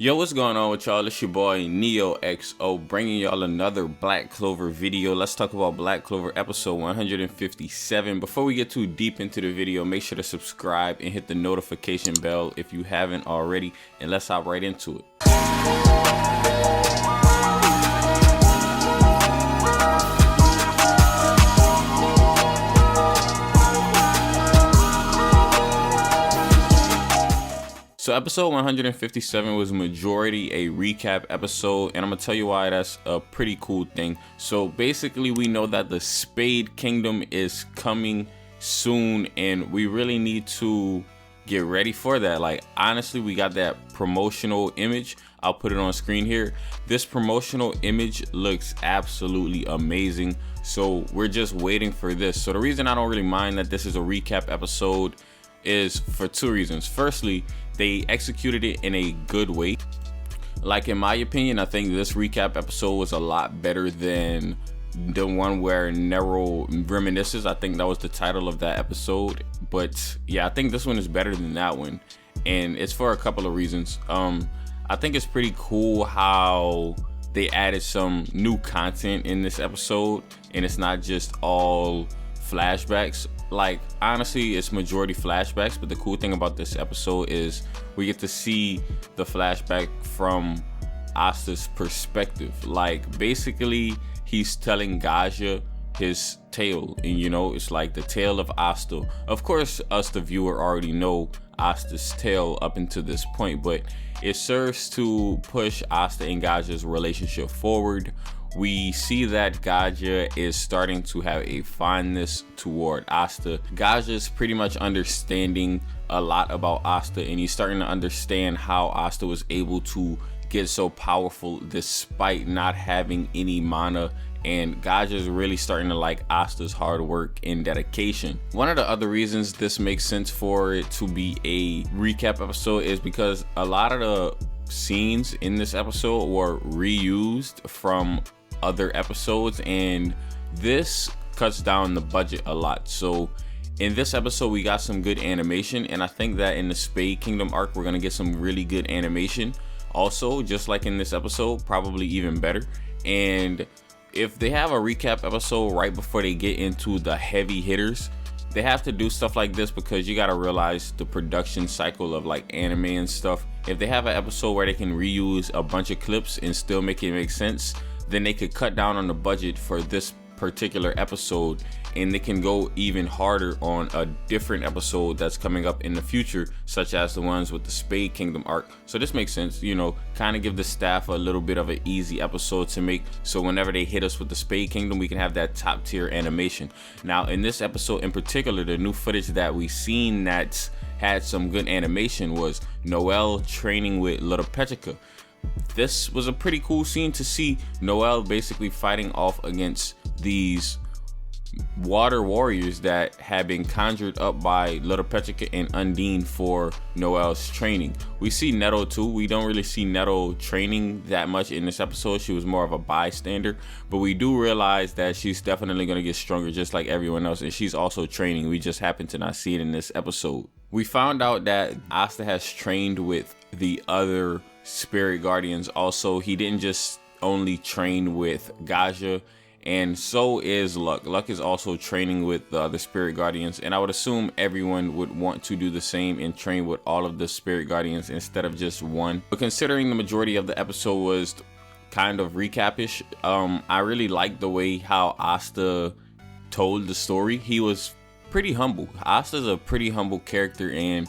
Yo, what's going on with y'all? It's your boy NeohXO bringing y'all another Black Clover video. Let's talk about Black Clover episode 157. Before we get too deep into the video, make sure to subscribe and hit the notification bell if you haven't already, and let's hop right into it. So episode 157 was majority a recap episode, and I'm gonna tell you why that's a pretty cool thing. So basically we know that the Spade Kingdom is coming soon, and we really need to get ready for that. Like, honestly, we got that promotional image. I'll put it on screen here. This promotional image looks absolutely amazing, so we're just waiting for this. So the reason I don't really mind that this is a recap episode is for two reasons. Firstly, they executed it in a good way. Like, in my opinion, I think this recap episode was a lot better than the one where Nero reminisces. I think that was the title of that episode. But yeah, I think this one is better than that one, and it's for a couple of reasons. I think it's pretty cool how they added some new content in this episode, and it's not just all flashbacks. Like, honestly, it's majority flashbacks, but the cool thing about this episode is we get to see the flashback from Asta's perspective. Like, basically, he's telling Gadjah his tale, and you know, it's like the tale of Asta. Of course, us, the viewer, already know Asta's tale up until this point, but it serves to push Asta and Gadjah's relationship forward. We see that Gadjah is starting to have a fondness toward Asta. Gadjah's pretty much understanding a lot about Asta, and he's starting to understand how Asta was able to get so powerful despite not having any mana. And Gadjah's really starting to like Asta's hard work and dedication. One of the other reasons this makes sense for it to be a recap episode is because a lot of the scenes in this episode were reused from other episodes, and this cuts down the budget a lot. So in this episode we got some good animation, and I think that in the Spade Kingdom arc we're gonna get some really good animation also, just like in this episode, probably even better. And if they have a recap episode right before they get into the heavy hitters, they have to do stuff like this because you gotta realize the production cycle of like anime and stuff. If they have an episode where they can reuse a bunch of clips and still make it make sense, then they could cut down on the budget for this particular episode, and they can go even harder on a different episode that's coming up in the future, such as the ones with the Spade Kingdom arc. So this makes sense, you know, kind of give the staff a little bit of an easy episode to make, so whenever they hit us with the Spade Kingdom, we can have that top tier animation. Now in this episode in particular, the new footage that we seen that had some good animation was Noel training with Loropechka. This was a pretty cool scene to see Noel basically fighting off against these water warriors that had been conjured up by Loropechka and Undine for Noel's training. We see Netto too. We don't really see Netto training that much in this episode. She was more of a bystander, but we do realize that she's definitely going to get stronger just like everyone else, and she's also training. We just happen to not see it in this episode. We found out that Asta has trained with the other spirit guardians also. He didn't just only train with Gadjah, and so is Luck. Luck is also training with the other spirit guardians, and I would assume everyone would want to do the same and train with all of the spirit guardians instead of just one. But considering the majority of the episode was kind of recap-ish, I really liked the way how Asta told the story. He was pretty humble. Asta's a pretty humble character, and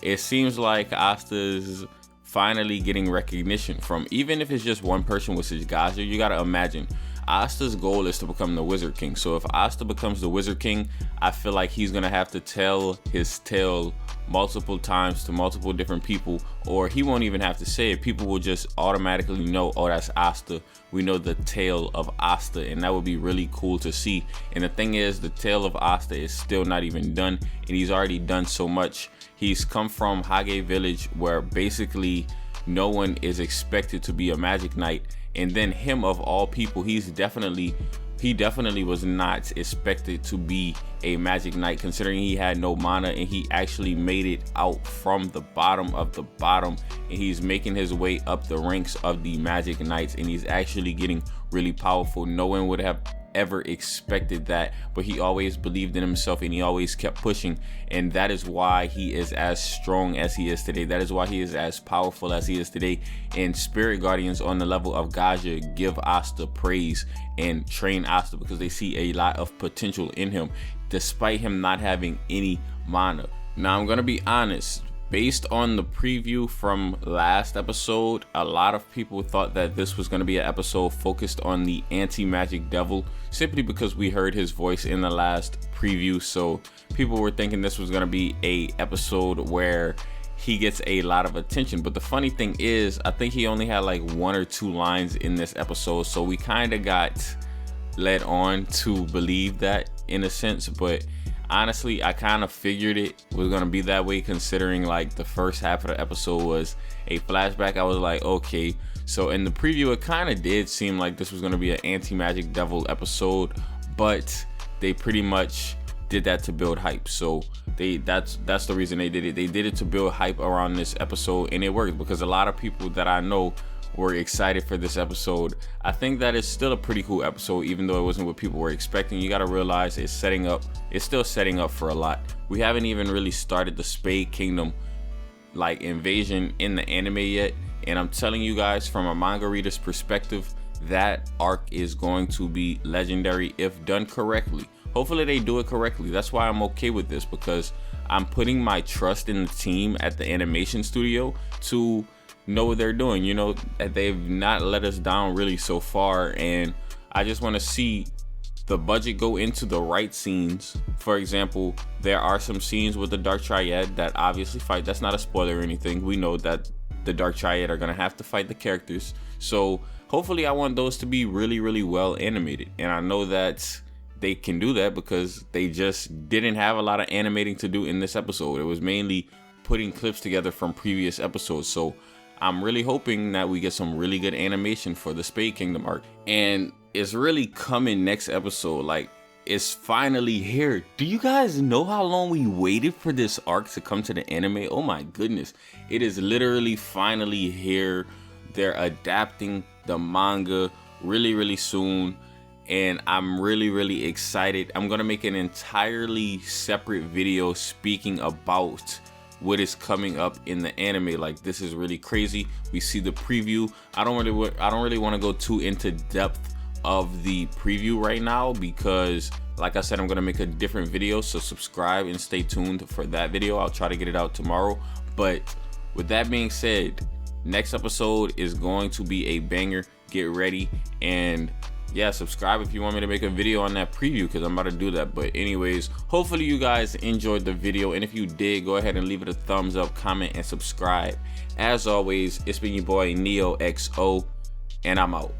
it seems like Asta's finally getting recognition from, even if it's just one person, which is Gadjah. You gotta imagine Asta's goal is to become the Wizard King. So if Asta becomes the Wizard King, I feel like he's gonna have to tell his tale multiple times to multiple different people, or he won't even have to say it. People will just automatically know, oh, that's Asta. We know the tale of Asta, and that would be really cool to see. And the thing is, the tale of Asta is still not even done, and he's already done so much. He's come from Hage Village, where basically no one is expected to be a magic knight, and then him of all people, he's definitely he definitely was not expected to be a Magic Knight, considering he had no mana, and he actually made it out from the bottom of the bottom, and he's making his way up the ranks of the Magic Knights, and he's actually getting really powerful. No one would have ever expected that, but he always believed in himself, and he always kept pushing, and that is why he is as strong as he is today. That is why he is as powerful as he is today. And Spirit Guardians on the level of Gadjah give Asta praise and train Asta because they see a lot of potential in him, despite him not having any mana. Now, I'm gonna be honest, based on the preview from last episode, a lot of people thought that this was going to be an episode focused on the anti-magic devil, simply because we heard his voice in the last preview. So people were thinking this was going to be a episode where he gets a lot of attention. But the funny thing is, I think he only had like 1 or 2 lines in this episode, so we kind of got led on to believe that in a sense. But honestly, I kind of figured it was going to be that way, considering like the first half of the episode was a flashback. I was like, okay. So in the preview, it kind of did seem like this was going to be an anti-magic devil episode, but they pretty much did that to build hype. So that's the reason they did it. They did it to build hype around this episode, and it worked because a lot of people that I know were excited for this episode. I think that it's still a pretty cool episode, even though it wasn't what people were expecting. You got to realize it's still setting up for a lot. We haven't even really started the Spade Kingdom like invasion in the anime yet, and I'm telling you guys, from a manga reader's perspective, that arc is going to be legendary if done correctly. Hopefully they do it correctly. That's why I'm okay with this, because I'm putting my trust in the team at the animation studio to know what they're doing. You know, that they've not let us down really so far, and I just want to see the budget go into the right scenes. For example, there are some scenes with the Dark Triad that obviously fight. That's not a spoiler or anything. We know that the Dark Triad are gonna have to fight the characters, so hopefully I want those to be really, really well animated, and I know that they can do that because they just didn't have a lot of animating to do in this episode. It was mainly putting clips together from previous episodes. So I'm really hoping that we get some really good animation for the Spade Kingdom arc, and it's really coming next episode. Like, it's finally here. Do you guys know how long we waited for this arc to come to the anime? Oh my goodness, it is literally finally here. They're adapting the manga really, really soon, and I'm really, really excited. I'm gonna make an entirely separate video speaking about what is coming up in the anime. Like, this is really crazy. We see the preview. I don't really want to go too into depth of the preview right now, because like I said, I'm gonna make a different video, so subscribe and stay tuned for that video. I'll try to get it out tomorrow. But with that being said, next episode is going to be a banger. Get ready, and yeah, subscribe if you want me to make a video on that preview, because I'm about to do that. But anyways, hopefully you guys enjoyed the video, and if you did, go ahead and leave it a thumbs up, comment, and subscribe. As always, it's been your boy NeohXO, and I'm out.